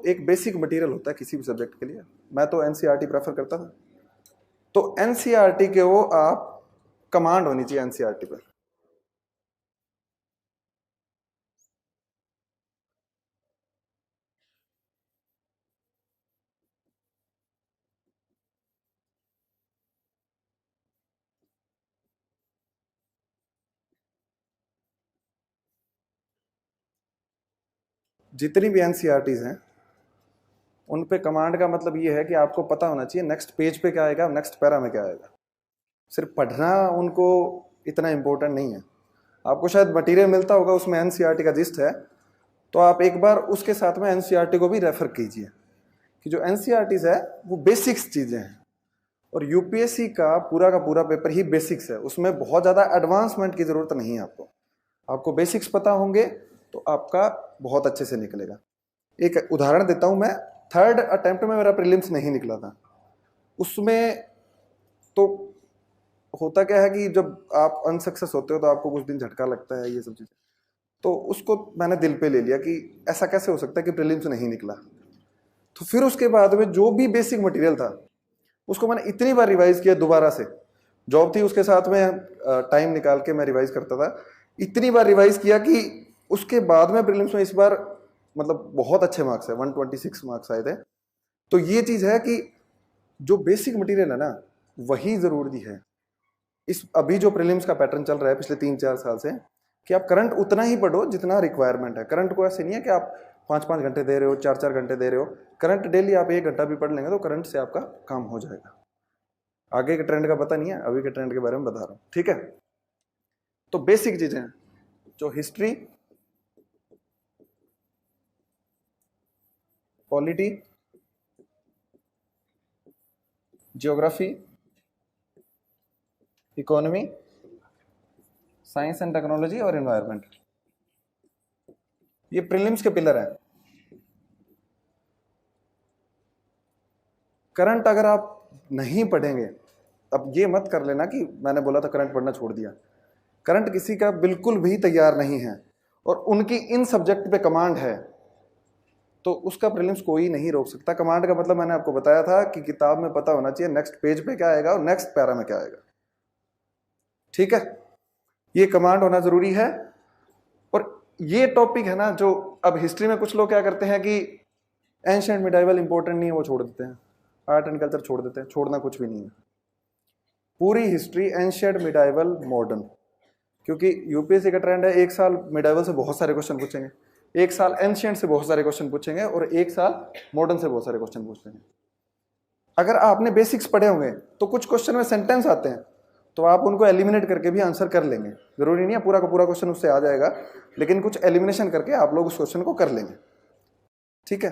एक basic material होता है किसी भी सब्जेक्ट के लिए। मैं तो एनसीईआरटी प्रेफर करता था। तो एनसीईआरटी के वो आप कमांड होनी चाहिए एनसीईआरटी पे। जितनी भी एनसीईआरटीज हैं उन पे कमांड का मतलब ये है कि आपको पता होना चाहिए नेक्स्ट पेज पे क्या आएगा, नेक्स्ट पैरा में क्या आएगा। सिर्फ पढ़ना उनको इतना इंपॉर्टेंट नहीं है। आपको शायद मटेरियल मिलता होगा उसमें एनसीईआरटी का जिस्ट है, तो आप एक बार उसके साथ में एनसीईआरटी को भी रेफर कीजिए कि जो एनसीईआरटीज है वो बेसिक्स चीजें हैं। और यूपीएससी का पूरा पेपर ही बेसिक्स है, उसमें बहुत ज्यादा एडवांसमेंट की जरूरत नहीं है। आपको बेसिक्स पता होंगे तो आपका बहुत अच्छे से निकलेगा। एक उदाहरण देता हूं मैं, थर्ड अटेम्प्ट में मेरा प्रीलिम्स नहीं निकला था। उसमें तो होता क्या है कि जब आप अनसक्सेस होते हो तो आपको कुछ दिन झटका लगता है, ये सब चीजें। तो उसको मैंने दिल पे ले लिया कि ऐसा कैसे हो सकता है कि प्रीलिम्स नहीं निकला। तो फिर उसके बाद में जो भी बेसिक मटेरियल था उसको मैंने इतनी बार रिवाइज किया, दोबारा से जॉब थी उसके साथ में टाइम निकाल के मैं रिवाइज करता था। इतनी बार रिवाइज किया कि उसके बाद में प्रीलिम्स में इस बार मतलब बहुत अच्छे मार्क्स है, 126 मार्क्स आए थे। तो ये चीज है कि जो बेसिक मटेरियल है ना वही जरूरी है। इस अभी जो प्रीलिम्स का पैटर्न चल रहा है पिछले 3-4 साल से कि आप करंट उतना ही पढ़ो जितना रिक्वायरमेंट है। करंट को ऐसे नहीं है कि आप 5-5 घंटे दे रहे हो, 4-4 घंटे दे रहे हो। करंट डेली आप 1 घंटा भी पढ़ लेंगे तो करंट से आपका काम हो जाएगा। आगे के ट्रेंड का पता नहीं है, अभी के ट्रेंड के बारे में बता रहा हूं, ठीक है। तो बेसिक चीजें जो history, polity, geography, economy, science and technology और एनवायरनमेंट, ये प्रीलिम्स के पिलर हैं। करंट अगर आप नहीं पढ़ेंगे, अब ये मत कर लेना कि मैंने बोला था करंट पढ़ना छोड़ दिया। करंट किसी का बिल्कुल भी तैयार नहीं है और उनकी इन सब्जेक्ट पे कमांड है तो उसका प्रीलिम्स कोई नहीं रोक सकता। कमांड का मतलब मैंने आपको बताया था कि किताब में पता होना चाहिए नेक्स्ट पेज पे क्या आएगा और नेक्स्ट पैरा में क्या आएगा, ठीक है। ये कमांड होना जरूरी है। और ये टॉपिक है ना जो अब हिस्ट्री में कुछ लोग क्या करते हैं कि एंशिएंट मिडाइवल इंपॉर्टेंट नहीं है वो छोड़ देते हैं, आर्ट एंड कल्चर छोड़ देते हैं। छोड़ना कुछ भी नहीं है, पूरी हिस्ट्री एंशिएंट मिडाइवल मॉडर्न। क्योंकि यूपीएससी का ट्रेंड है एक साल मिडाइवल से बहुत सारे क्वेश्चन पूछेंगे, एक साल एंशिएंट से बहुत सारे क्वेश्चन पूछेंगे और एक साल मॉडर्न से बहुत सारे क्वेश्चन पूछेंगे। अगर आपने बेसिक्स पढ़े होंगे तो कुछ क्वेश्चन में सेंटेंस आते हैं तो आप उनको एलिमिनेट करके भी आंसर कर लेंगे। जरूरी नहीं है पूरा का पूरा क्वेश्चन उससे आ जाएगा, लेकिन कुछ एलिमिनेशन करके आप लोग उस क्वेश्चन को कर लेंगे, ठीक है।